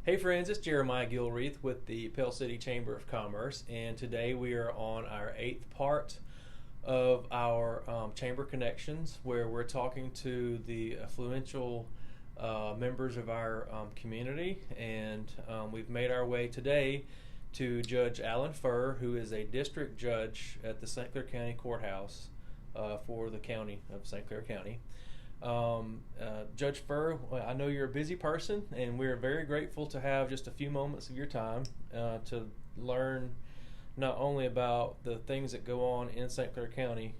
Hey friends, it's Jeremiah Gilreath with the Pell City Chamber of Commerce, and today we are on our 8th part of our Chamber Connections, where we're talking to the influential members of our community, and we've made our way today to Judge Alan Furr, who is a district judge at the St. Clair County Courthouse for the county of St. Clair County. Judge Furr, I know you're a busy person, and we're very grateful to have just a few moments of your time to learn not only about the things that go on in St. Clair County,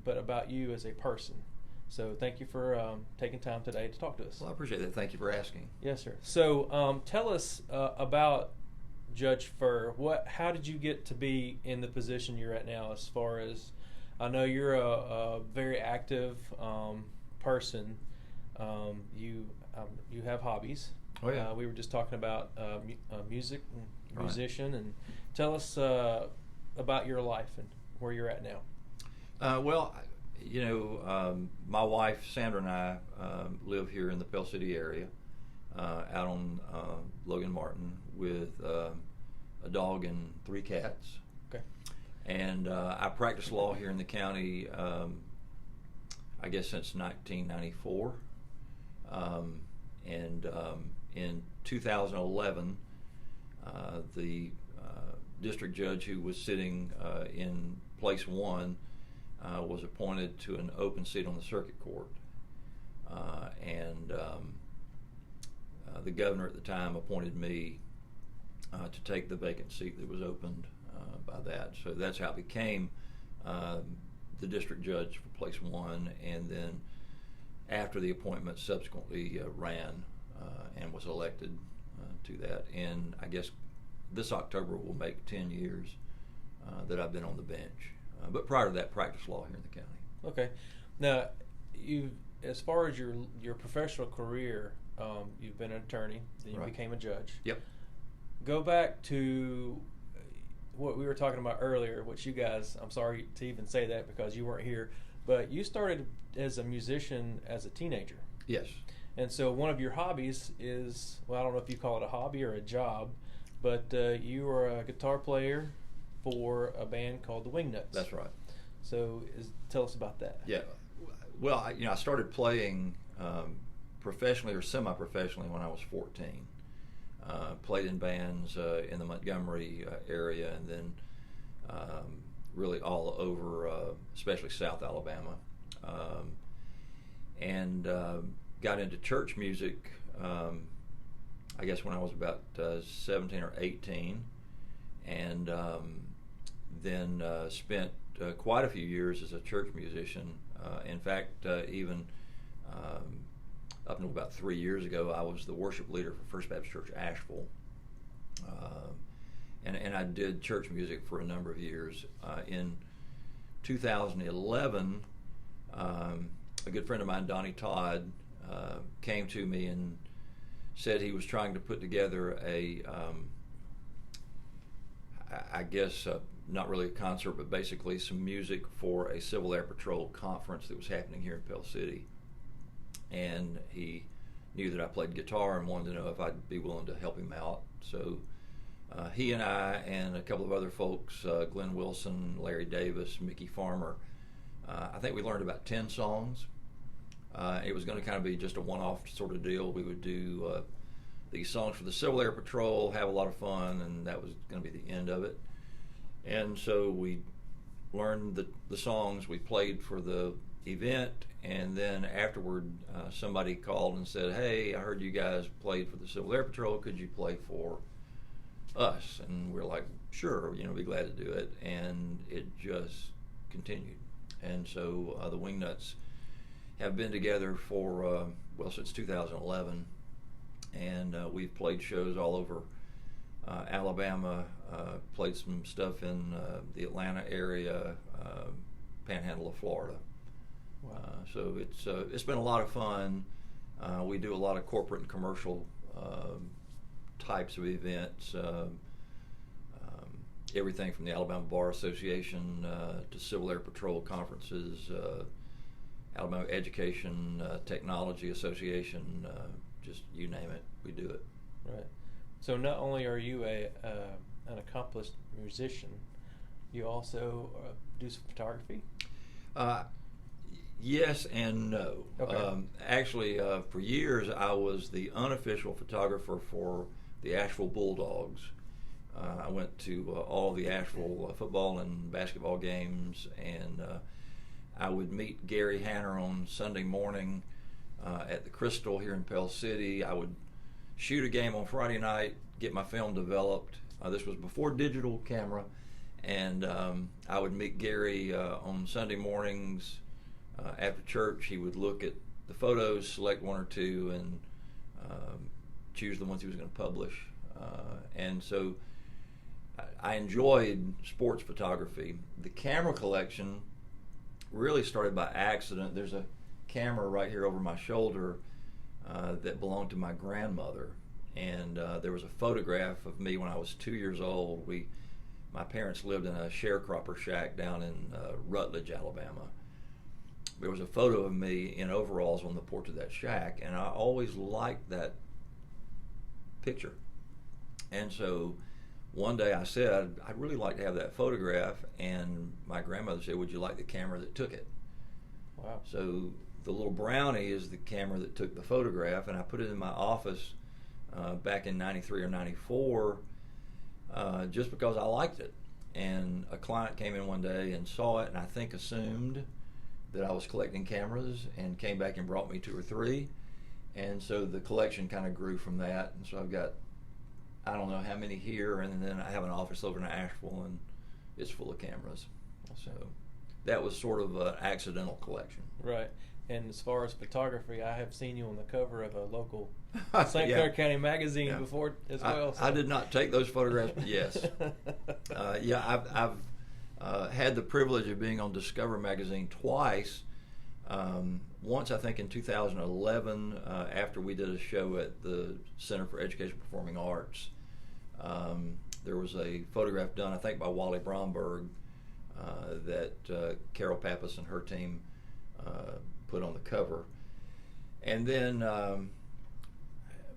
but about you as a person. So thank you for taking time today to talk to us. Well, I appreciate that. Thank you for asking. Yes, sir. So tell us about Judge Furr. How did you get to be in the position you're at now, as far as I know you're a very active person. You have hobbies. Oh, yeah. We were just talking about music, and musician, and tell us about your life and where you're at now. Well, my wife Sandra and I live here in the Pell City area, out on Logan Martin, with a dog and 3 cats. Okay. And I practiced law here in the county, I guess since 1994. In 2011, the district judge who was sitting in place 1 was appointed to an open seat on the circuit court. The governor at the time appointed me to take the vacant seat that was opened by that. So that's how I became the district judge for place 1, and then after the appointment subsequently ran and was elected to that. And I guess this October will make 10 years that I've been on the bench. But prior to that, practiced law here in the county. Okay. Now, as far as your professional career, you've been an attorney, then you became a judge. Yep. Go back to what we were talking about earlier, which you guys, I'm sorry to even say that because you weren't here, but you started as a musician as a teenager. Yes. And so one of your hobbies is, well, I don't know if you call it a hobby or a job, but you were a guitar player for a band called the Wingnuts. That's right. So tell us about that. Yeah. Well, I started playing professionally or semi-professionally when I was 14. Played in bands in the Montgomery area, and then really all over, especially South Alabama. Got into church music, I guess when I was about 17 or 18, and then spent quite a few years as a church musician. In fact, even up until about 3 years ago, I was the worship leader for First Baptist Church Asheville. And I did church music for a number of years. In 2011, a good friend of mine, Donnie Todd, came to me and said he was trying to put together not really a concert, but basically some music for a Civil Air Patrol conference that was happening here in Pell City. And he knew that I played guitar and wanted to know if I'd be willing to help him out. So he and I and a couple of other folks, Glenn Wilson, Larry Davis, Mickey Farmer, I think we learned about 10 songs. It was going to kind of be just a one-off sort of deal. We would do these songs for the Civil Air Patrol, have a lot of fun, and that was going to be the end of it. And so we learned the songs, we played for the event, and then afterward somebody called and said, "Hey, I heard you guys played for the Civil Air Patrol, could you play for us?" And we're like, "Sure, be glad to do it." And it just continued. And so the Wingnuts have been together for since 2011, and we've played shows all over Alabama, played some stuff in the Atlanta area, Panhandle of Florida. Wow. So it's been a lot of fun. We do a lot of corporate and commercial types of events. Everything from the Alabama Bar Association to Civil Air Patrol conferences, Alabama Education Technology Association, just you name it, we do it. Right. So not only are you an accomplished musician, you also do some photography? Yes and no. Okay. Actually, for years I was the unofficial photographer for the Asheville Bulldogs. I went to all the Asheville football and basketball games, and I would meet Gary Hanner on Sunday morning at the Crystal here in Pell City. I would shoot a game on Friday night, get my film developed. This was before digital camera, and I would meet Gary on Sunday mornings after church. He would look at the photos, select one or two, and choose the ones he was going to publish. And so I enjoyed sports photography. The camera collection really started by accident. There's a camera right here over my shoulder that belonged to my grandmother, and there was a photograph of me when I was 2 years old. My parents lived in a sharecropper shack down in Rutledge, Alabama. There was a photo of me in overalls on the porch of that shack, and I always liked that picture. And so one day I said, I'd really like to have that photograph, and my grandmother said, would you like the camera that took it? Wow. So the little brownie is the camera that took the photograph, and I put it in my office back in 93 or 94 just because I liked it. And a client came in one day and saw it, and I think assumed that I was collecting cameras, and came back and brought me 2 or 3. And so the collection kind of grew from that. And so I've got, I don't know how many here, and then I have an office over in Asheville, and it's full of cameras. So that was sort of an accidental collection. Right. And as far as photography, I have seen you on the cover of a local St. Clair County magazine before as well. I did not take those photographs, but yes. I've had the privilege of being on Discover magazine twice. Once, I think, in 2011, after we did a show at the Center for Education and Performing Arts. There was a photograph done, I think, by Wally Bromberg that Carol Pappas and her team put on the cover. And then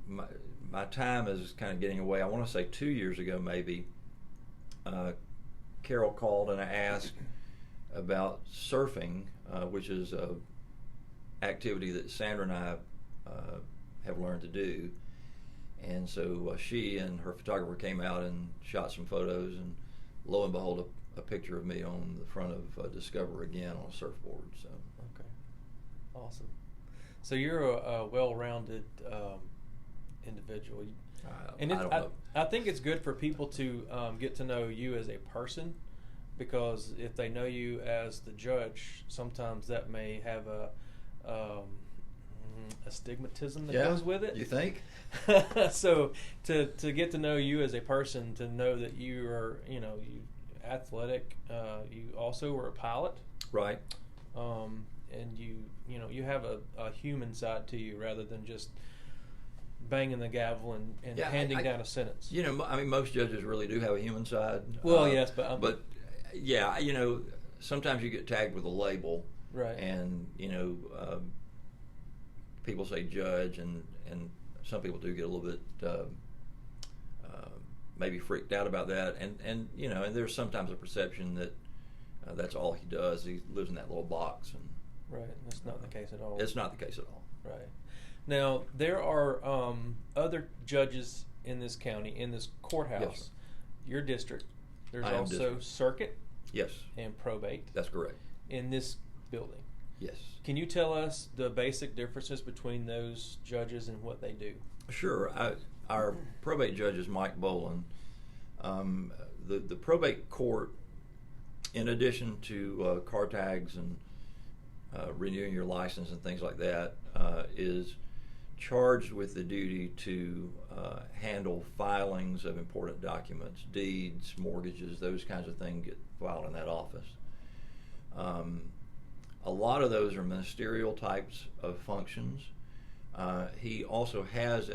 my time is kind of getting away. I want to say 2 years ago, maybe, Carol called and I asked about surfing, which is a activity that Sandra and I have learned to do. And so she and her photographer came out and shot some photos, and lo and behold, a picture of me on the front of Discover again on a surfboard. So okay, awesome. So you're a well-rounded individual, and I think it's good for people to get to know you as a person, because if they know you as the judge, sometimes that may have a stigmatism that goes with it. You think? So to get to know you as a person, to know that you are, you athletic, you also were a pilot, right? And you have a human side to you rather than just banging the gavel and handing down a sentence. I mean, most judges really do have a human side. Well, yes, but yeah, sometimes you get tagged with a label, right? And people say judge, and some people do get a little bit maybe freaked out about that, and and there's sometimes a perception that that's all he does. He lives in that little box, and right. That's not the case at all. It's not the case at all. Right. Now there are other judges in this county, in this courthouse, yes, your district. There's I am also district. Circuit. Yes. And probate. That's correct. In this building. Yes. Can you tell us the basic differences between those judges and what they do? Sure. Our probate judge is Mike Boland. The probate court, in addition to car tags and renewing your license and things like that, is charged with the duty to handle filings of important documents, deeds, mortgages, those kinds of things get filed in that office. A lot of those are ministerial types of functions. He also has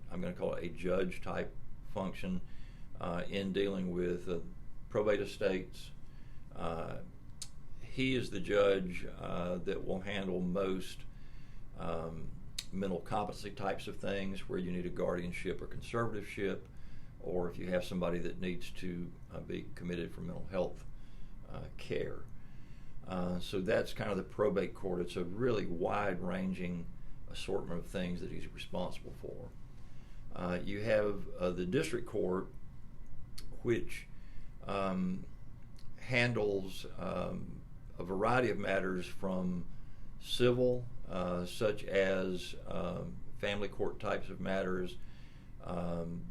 I'm going to call it a judge type function in dealing with probate estates. He is the judge that will handle most mental competency types of things where you need a guardianship or conservatorship, or if you have somebody that needs to be committed for mental health care. So that's kind of the probate court. It's a really wide-ranging assortment of things that he's responsible for. You have the district court, which handles a variety of matters from civil, such as family court types of matters.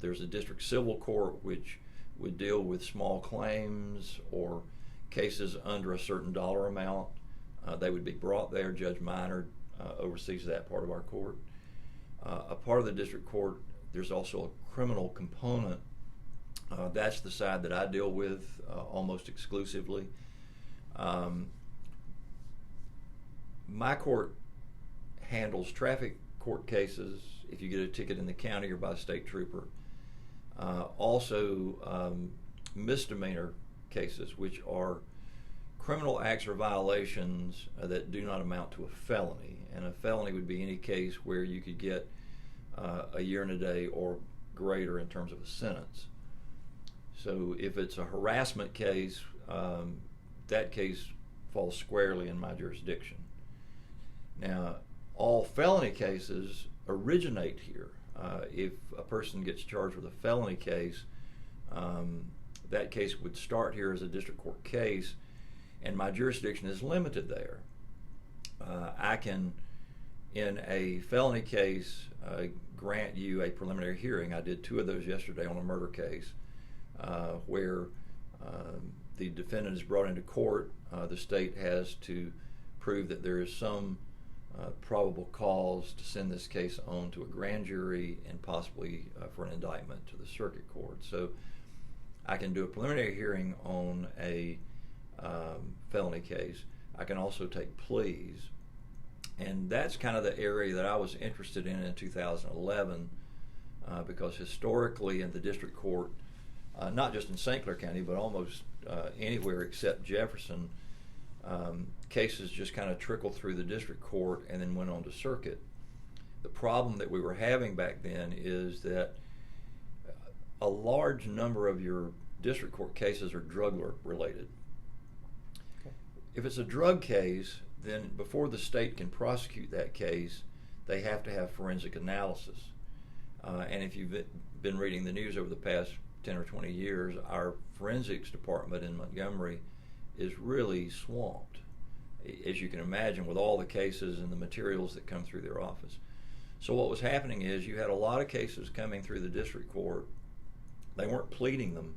There's a district civil court which would deal with small claims or cases under a certain dollar amount. They would be brought there. Judge Minor oversees that part of our court. A part of the district court, there's also a criminal component. That's the side that I deal with almost exclusively. My court handles traffic court cases if you get a ticket in the county or by a state trooper. Also misdemeanor cases, which are criminal acts or violations that do not amount to a felony. And a felony would be any case where you could get a year and a day or greater in terms of a sentence. So if it's a harassment case, that case falls squarely in my jurisdiction. Now, all felony cases originate here. If a person gets charged with a felony case, that case would start here as a district court case, and my jurisdiction is limited there. I can, in a felony case, grant you a preliminary hearing. I did 2 of those yesterday on a murder case, where the defendant is brought into court. The state has to prove that there is some probable cause to send this case on to a grand jury and possibly for an indictment to the circuit court. So I can do a preliminary hearing on a felony case. I can also take pleas. And that's kind of the area that I was interested in 2011 because historically in the district court, not just in St. Clair County, but almost anywhere except Jefferson, cases just kind of trickled through the district court and then went on to circuit. The problem that we were having back then is that a large number of your district court cases are drug related. Okay. If it's a drug case, then before the state can prosecute that case, they have to have forensic analysis. And if you've been reading the news over the past 10 or 20 years, our forensics department in Montgomery is really swamped, as you can imagine, with all the cases and the materials that come through their office. So what was happening is you had a lot of cases coming through the district court. They weren't pleading them.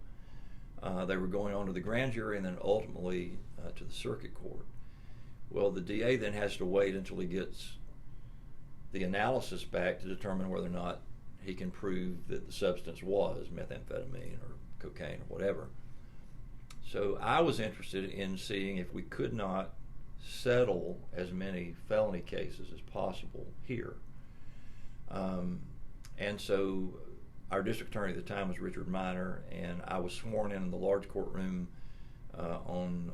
They were going on to the grand jury and then ultimately to the circuit court. Well, the DA then has to wait until he gets the analysis back to determine whether or not he can prove that the substance was methamphetamine or cocaine or whatever. So I was interested in seeing if we could not settle as many felony cases as possible here. And so our district attorney at the time was Richard Minor, and I was sworn in the large courtroom on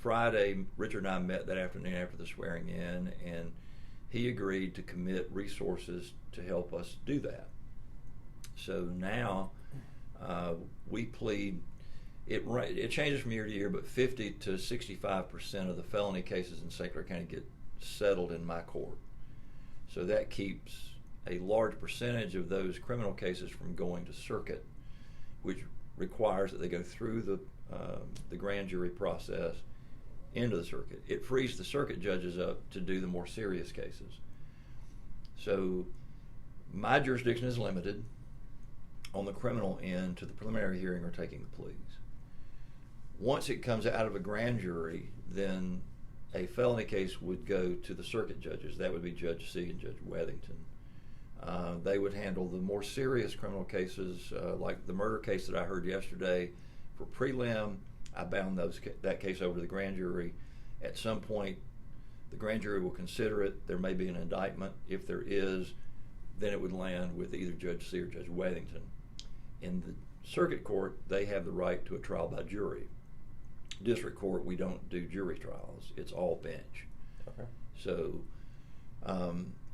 Friday. Richard and I met that afternoon after the swearing in, and he agreed to commit resources to help us do that. So now we plead, it changes from year to year, but 50 to 65% of the felony cases in St. Clair County get settled in my court. So that keeps a large percentage of those criminal cases from going to circuit, which requires that they go through the grand jury process into the circuit. It frees the circuit judges up to do the more serious cases. So my jurisdiction is limited on the criminal end to the preliminary hearing or taking the pleas. Once it comes out of a grand jury, then a felony case would go to the circuit judges. That would be Judge C and Judge Wethington. They would handle the more serious criminal cases, like the murder case that I heard yesterday for prelim. I bound that case over to the grand jury. At some point, the grand jury will consider it. There may be an indictment. If there is, then it would land with either Judge C or Judge Wethington. In the circuit court, they have the right to a trial by jury. District court, we don't do jury trials. It's all bench. Okay. So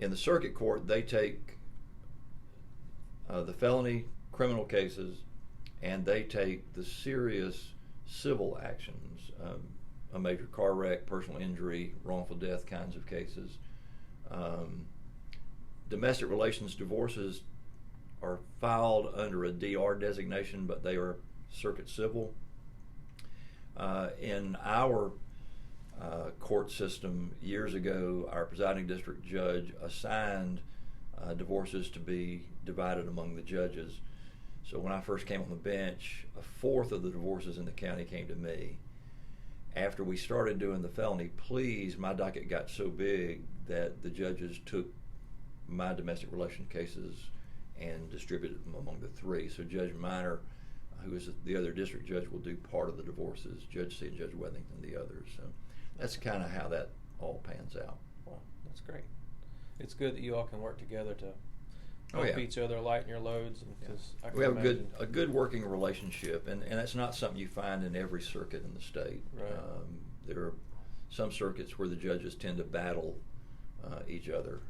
in the circuit court, they take the felony criminal cases, and they take the serious civil actions, a major car wreck, personal injury, wrongful death kinds of cases. Domestic relations divorces are filed under a DR designation, but they are circuit civil. In our court system years ago, our presiding district judge assigned divorces to be divided among the judges. So when I first came on the bench, a fourth of the divorces in the county came to me. After we started doing the felony pleas, my docket got so big that the judges took my domestic relation cases and distributed them among the three. So Judge Minor, who is the other district judge, will do part of the divorces, Judge C and Judge Wethington the others. So that's kind of how that all pans out. Wow, that's great. It's good that you all can work together to help each other, lighten your loads. And we have a good working relationship, and that's not something you find in every circuit in the state. Right. There are some circuits where the judges tend to battle each other,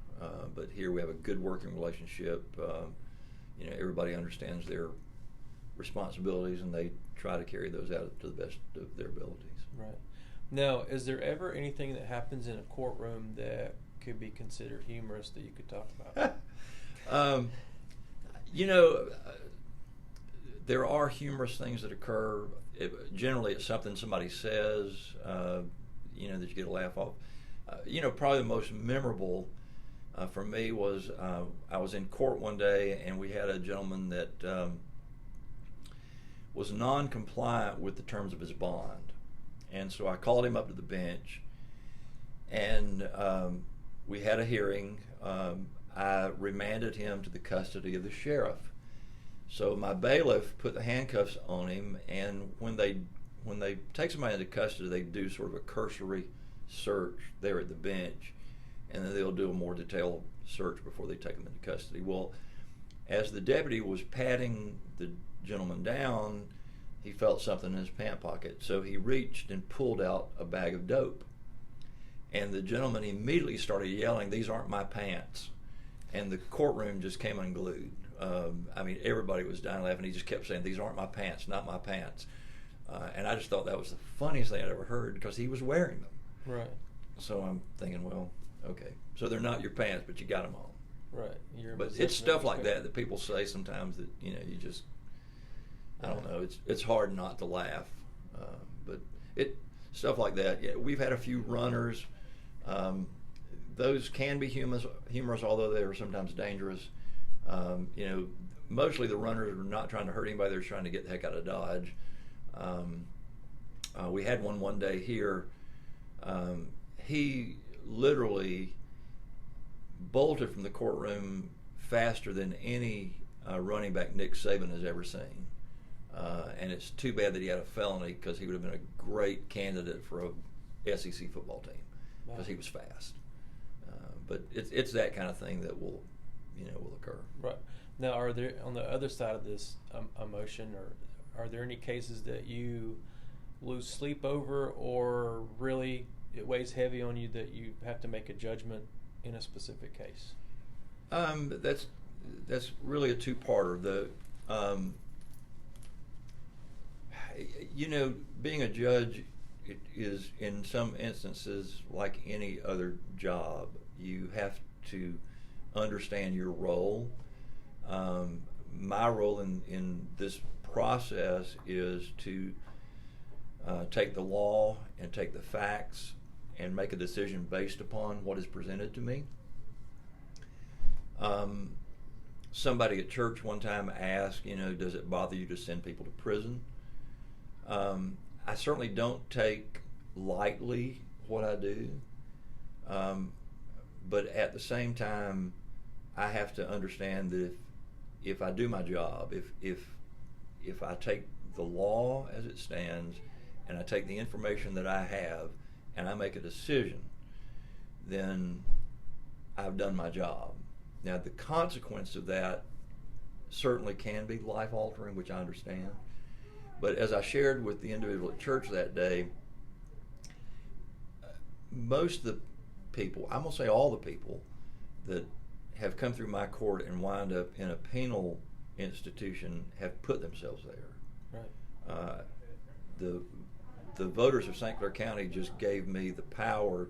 but here we have a good working relationship. Everybody understands their responsibilities, and they try to carry those out to the best of their abilities. Right. Now, is there ever anything that happens in a courtroom that could be considered humorous that you could talk about? There are humorous things that occur. Generally, it's something somebody says, that you get a laugh off. Probably the most memorable for me was I was in court one day, and we had a gentleman that was non-compliant with the terms of his bond. And so I called him up to the bench, and we had a hearing. I remanded him to the custody of the sheriff. So my bailiff put the handcuffs on him, and when they take somebody into custody, they do sort of a cursory search there at the bench, and then they'll do a more detailed search before they take him into custody. Well, as the deputy was patting the gentleman down, he felt something in his pant pocket, so he reached and pulled out a bag of dope. And the gentleman immediately started yelling, "These aren't my pants." And the courtroom just came unglued. Everybody was dying laughing. He just kept saying, "These aren't my pants, not my pants." And I just thought that was the funniest thing I'd ever heard, because he was wearing them. Right. So I'm thinking, well, okay. So they're not your pants, but you got them on. Right. But it's stuff like that people say sometimes that, you just, I don't know, it's hard not to laugh. But stuff like that. Yeah, we've had a few runners. Those can be humorous, although they are sometimes dangerous. Mostly the runners are not trying to hurt anybody; they're trying to get the heck out of Dodge. We had one day here. He literally bolted from the courtroom faster than any running back Nick Saban has ever seen. And it's too bad that he had a felony, because he would have been a great candidate for a SEC football team, because he was fast. But it's that kind of thing that will occur. Right. Now, are there, on the other side of this emotion, or are there any cases that you lose sleep over, or really it weighs heavy on you that you have to make a judgment in a specific case? That's really a two-parter. Being a judge is, in some instances, like any other job. You have to understand your role. My role in this process is to take the law and take the facts and make a decision based upon what is presented to me. Somebody at church one time asked, does it bother you to send people to prison? I certainly don't take lightly what I do, but at the same time, I have to understand that if I do my job, if I take the law as it stands, and I take the information that I have, and I make a decision, then I've done my job. Now, the consequence of that certainly can be life-altering, which I understand. But as I shared with the individual at church that day, most of the people, I'm going to say all the people, that have come through my court and wind up in a penal institution have put themselves there. Right. The voters of St. Clair County just gave me the power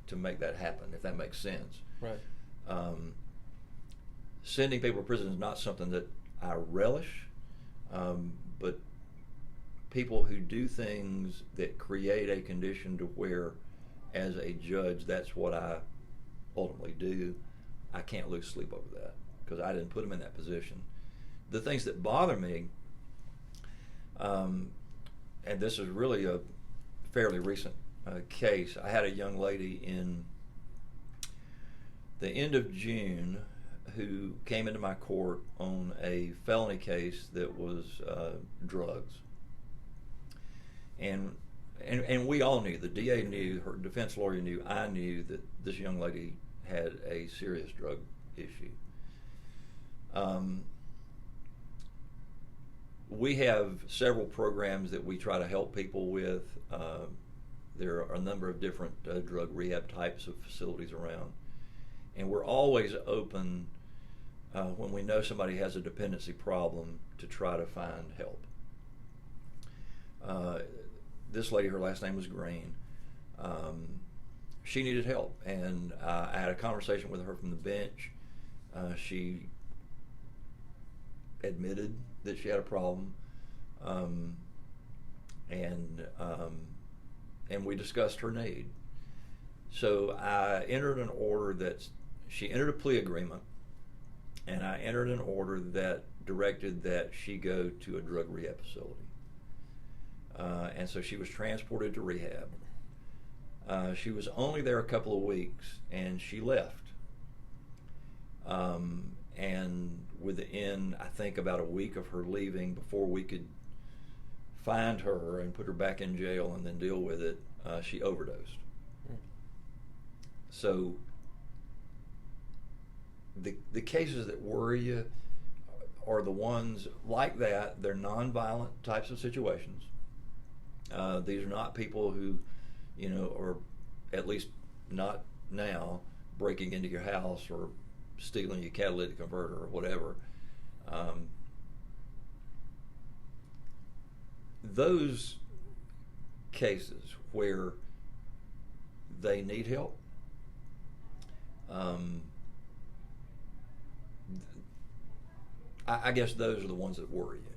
to make that happen, if that makes sense. Right. Sending people to prison is not something that I relish, but people who do things that create a condition to where, as a judge, that's what I ultimately do, I can't lose sleep over that because I didn't put them in that position. The things that bother me, and this is really a fairly recent case. I had a young lady in the end of June who came into my court on a felony case that was drugs. And we all knew, the DA knew, her defense lawyer knew, I knew that this young lady had a serious drug issue. We have several programs that we try to help people with. There are a number of different drug rehab types of facilities around. And we're always open when we know somebody has a dependency problem to try to find help. This lady, her last name was Green. She needed help, and I had a conversation with her from the bench. She admitted that she had a problem, and we discussed her need. So I entered an order that she entered a plea agreement, and I entered an order that directed that she go to a drug rehab facility. And so she was transported to rehab. She was only there a couple of weeks, and she left. And within, I think, about a week of her leaving, before we could find her and put her back in jail and then deal with it, she overdosed. So the cases that worry you are the ones like that. They're nonviolent types of situations. These are not people who, are at least not now breaking into your house or stealing your catalytic converter or whatever. Those cases where they need help, I guess those are the ones that worry you.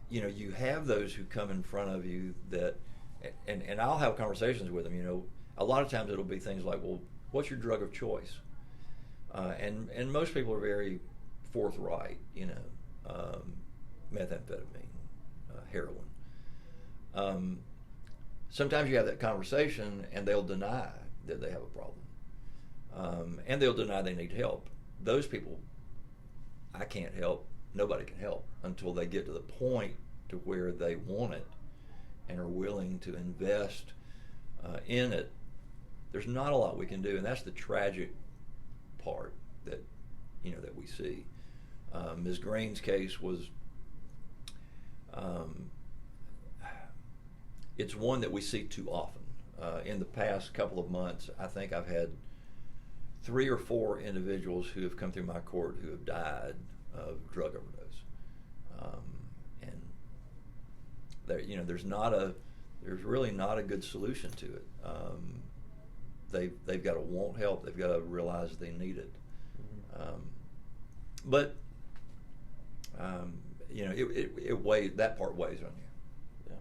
You have those who come in front of you that, and I'll have conversations with them. A lot of times it'll be things like, well, what's your drug of choice? And most people are very forthright, methamphetamine, heroin. Sometimes you have that conversation and they'll deny that they have a problem. And they'll deny they need help. Those people, I can't help. Nobody can help until they get to the point to where they want it and are willing to invest in it. There's not a lot we can do, and that's the tragic part that that we see. Ms. Green's case was it's one that we see too often. In the past couple of months, I think I've had 3 or 4 individuals who have come through my court who have died of drug overdose, and there's really not a good solution to it. They've got to want help. They've got to realize they need it. But it weighs, that part weighs on you. Yeah,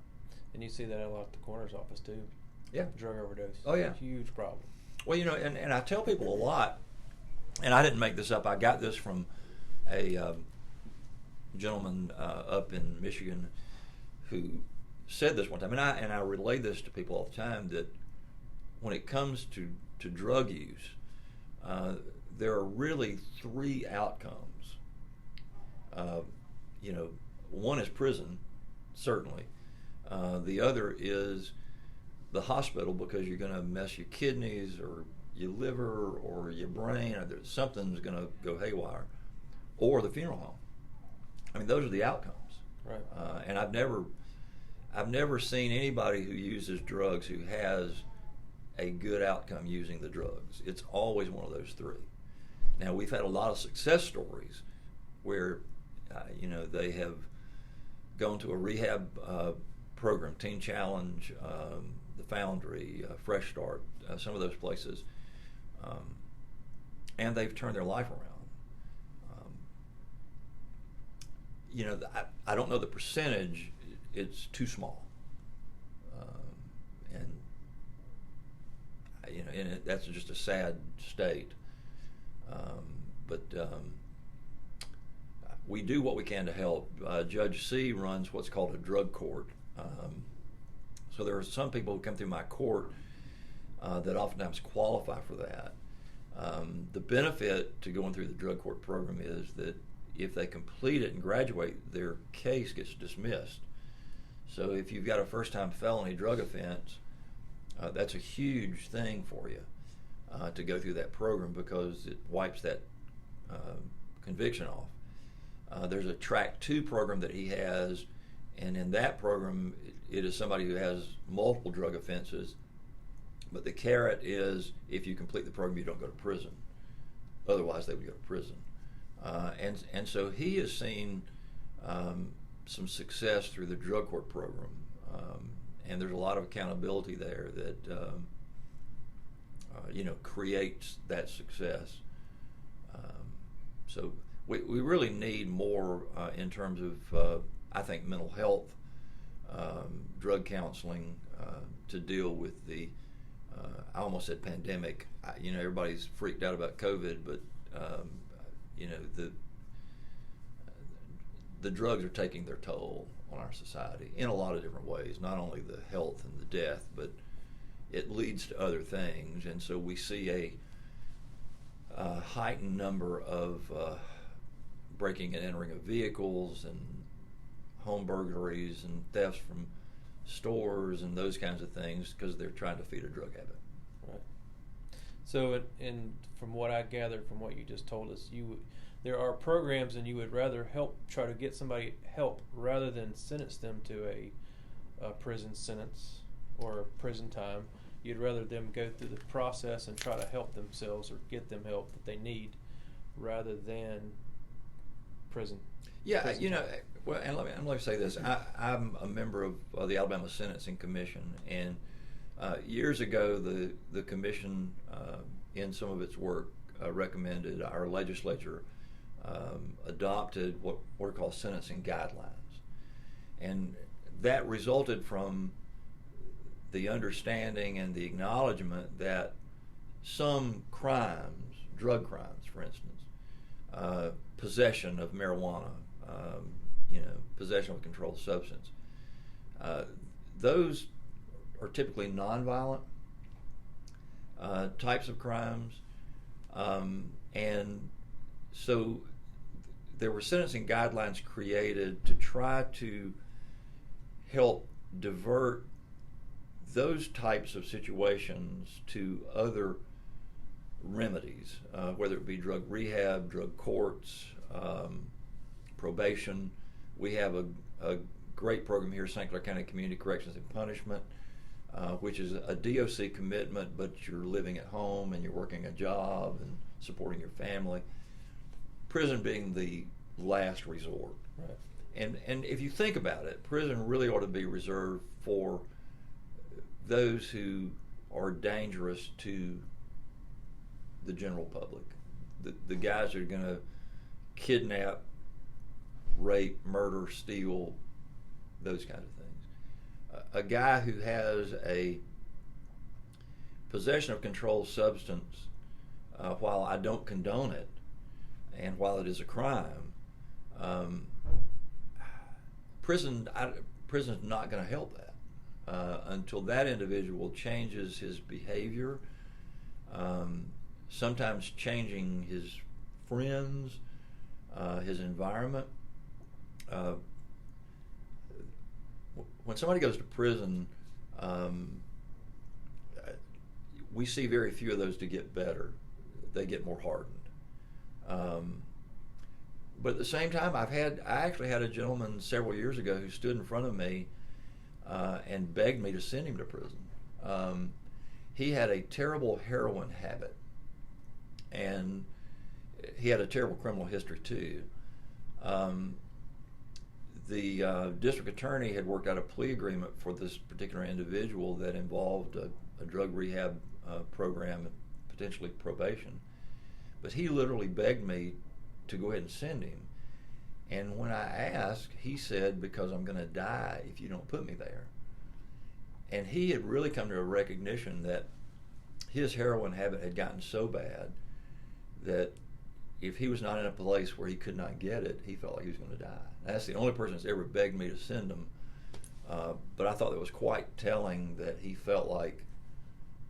and you see that a lot at the coroner's office too. Yeah, drug overdose. Oh yeah, huge problem. Well, and I tell people a lot, and I didn't make this up. I got this from a gentleman up in Michigan who said this one time, and I relay this to people all the time, that when it comes to drug use, there are really 3 outcomes. One is prison, certainly. The other is the hospital, because you're going to mess your kidneys or your liver or your brain, or something's going to go haywire, or the funeral home. I mean, those are the outcomes. Right. And I've never seen anybody who uses drugs who has a good outcome using the drugs. It's always one of those three. Now, we've had a lot of success stories where, they have gone to a rehab program, Teen Challenge, the Foundry, Fresh Start, some of those places, and they've turned their life around. I don't know the percentage. It's too small, and that's just a sad state. But we do what we can to help. Judge C runs what's called a drug court. So there are some people who come through my court that oftentimes qualify for that. The benefit to going through the drug court program is that if they complete it and graduate, their case gets dismissed. So if you've got a first-time felony drug offense, that's a huge thing for you to go through that program, because it wipes that conviction off. There's a Track 2 program that he has, and in that program, it is somebody who has multiple drug offenses, but the carrot is if you complete the program, you don't go to prison. Otherwise, they would go to prison. And so he has seen some success through the drug court program, and there's a lot of accountability there that creates that success. So we really need more in terms of I think mental health, drug counseling to deal with the I almost said pandemic. Everybody's freaked out about COVID, but the drugs are taking their toll on our society in a lot of different ways, not only the health and the death, but it leads to other things. And so we see a heightened number of breaking and entering of vehicles and home burglaries and thefts from stores and those kinds of things because they're trying to feed a drug habit. Right. So, from what I gathered from what you just told us, there are programs, and you would rather try to get somebody help rather than sentence them to a prison sentence or prison time. You'd rather them go through the process and try to help themselves or get them help that they need, rather than prison. Yeah, prison well, and let me say this. I'm a member of the Alabama Sentencing Commission, and years ago the commission, in some of its work, recommended our legislature adopted what are called sentencing guidelines, and that resulted from the understanding and the acknowledgement that some crimes, drug crimes, for instance, possession of marijuana, possession of a controlled substance, those are typically nonviolent types of crimes, and so there were sentencing guidelines created to try to help divert those types of situations to other remedies, whether it be drug rehab, drug courts, probation. We have a great program here, St. Clair County Community Corrections and Punishment, which is a DOC commitment, but you're living at home and you're working a job and supporting your family. Prison being the last resort. Right. And if you think about it, prison really ought to be reserved for those who are dangerous to the general public. The guys who are going to kidnap, rape, murder, steal, those kinds of things. A guy who has a possession of controlled substance, while I don't condone it, and while it is a crime, prison's not going to help that until that individual changes his behavior, sometimes changing his friends, his environment. When somebody goes to prison, we see very few of those to get better. They get more hardened. But at the same time, I actually had a gentleman several years ago who stood in front of me and begged me to send him to prison. he had a terrible heroin habit, and he had a terrible criminal history too. The district attorney had worked out a plea agreement for this particular individual that involved a drug rehab program and potentially probation. But he literally begged me to go ahead and send him. And when I asked, he said, because I'm going to die if you don't put me there. And he had really come to a recognition that his heroin habit had gotten so bad that if he was not in a place where he could not get it, he felt like he was going to die. That's the only person that's ever begged me to send him. But I thought it was quite telling that he felt like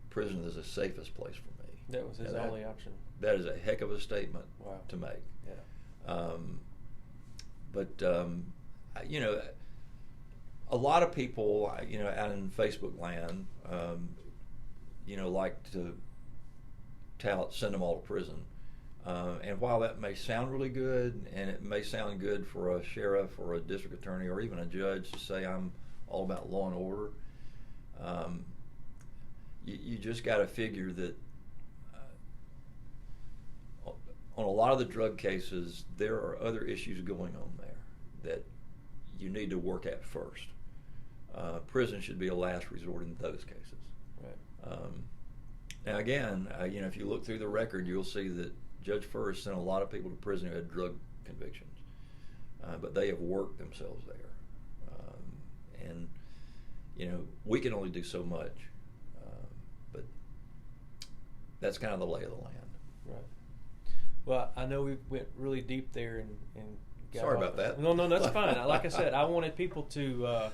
prison is the safest place for me. That was his only option. That is a heck of a statement to make. Yeah. But you know, a lot of people, you know, out in Facebook land, you know, like to tout, send them all to prison. And while that may sound really good, and it may sound good for a sheriff or a district attorney or even a judge to say I'm all about law and order, you just got to figure that on a lot of the drug cases, there are other issues going on there that you need to work at first. Prison should be a last resort in those cases. Right. Now again, you know, if you look through the record, you'll see that Judge Furr sent a lot of people to prison who had drug convictions, but they have worked themselves there. And you know, we can only do so much, but that's kind of the lay of the land. Right. Well, I know we went really deep there and got Sorry about that. No, that's fine. Like I said, I wanted people to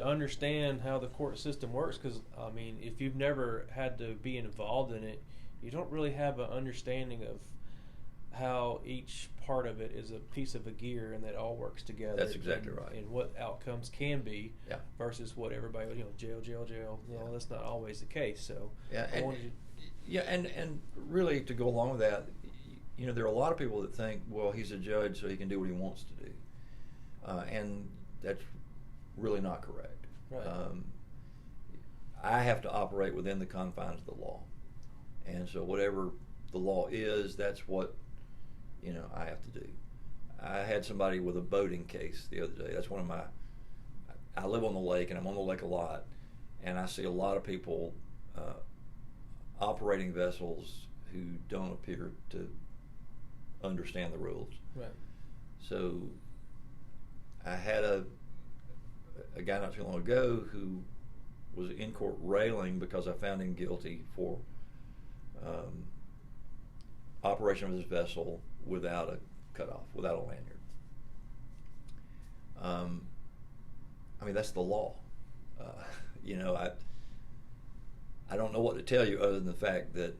understand how the court system works, because I mean, if you've never had to be involved in it, you don't really have an understanding of how each part of it is a piece of a gear and that all works together. That's exactly right. And what outcomes can be, yeah, versus what everybody, you know, jail. You know, that's not always the case. So yeah, and really to go along with that, you know, there are a lot of people that think, well, he's a judge, so he can do what he wants to do, and that's really not correct. Right. I have to operate within the confines of the law, and so whatever the law is, that's what, you know, I have to do. I had somebody with a boating case the other day. That's one of my, I live on the lake, and I'm on the lake a lot, and I see a lot of people operating vessels who don't appear to understand the rules. Right. So I had a guy not too long ago who was in court railing because I found him guilty for operation of his vessel without a cutoff, without a lanyard. I mean, that's the law. You know, I don't know what to tell you other than the fact that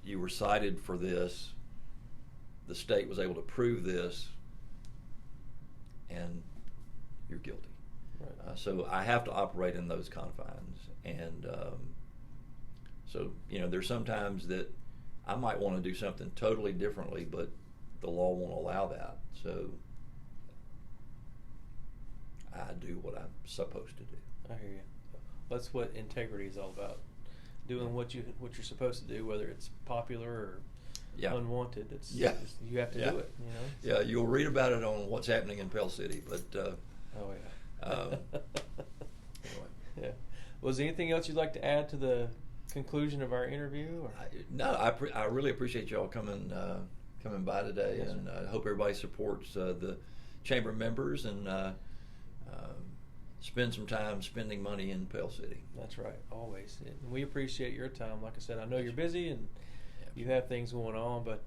you were cited for this, the state was able to prove this, and you're guilty. Right. So I have to operate in those confines, and so, you know, there's sometimes that I might want to do something totally differently, but the law won't allow that. So I do what I'm supposed to do. I hear you. That's what integrity is all about. Doing what you're supposed to do, whether it's popular or unwanted. It's you have to do it. You know. Yeah, you'll read about it on what's happening in Pell City, but anyway. Yeah. Was there anything else you'd like to add to the conclusion of our interview? Or? I really appreciate y'all coming by today, yes, and I hope everybody supports the chamber members and spend some time spending money in Pell City. That's right, always. And we appreciate your time. Like I said, I know you're busy and you have things going on, but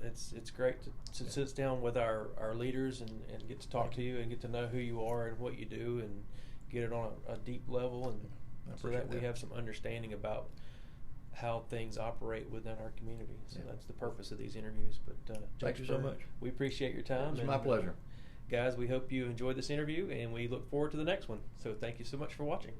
it's great to sit down with our leaders and get to talk to you and get to know who you are and what you do and get it on a deep level, and so that we have some understanding about how things operate within our community. So that's the purpose of these interviews. But thank you so much. We appreciate your time. It's my pleasure. Guys, we hope you enjoyed this interview, and we look forward to the next one. So thank you so much for watching.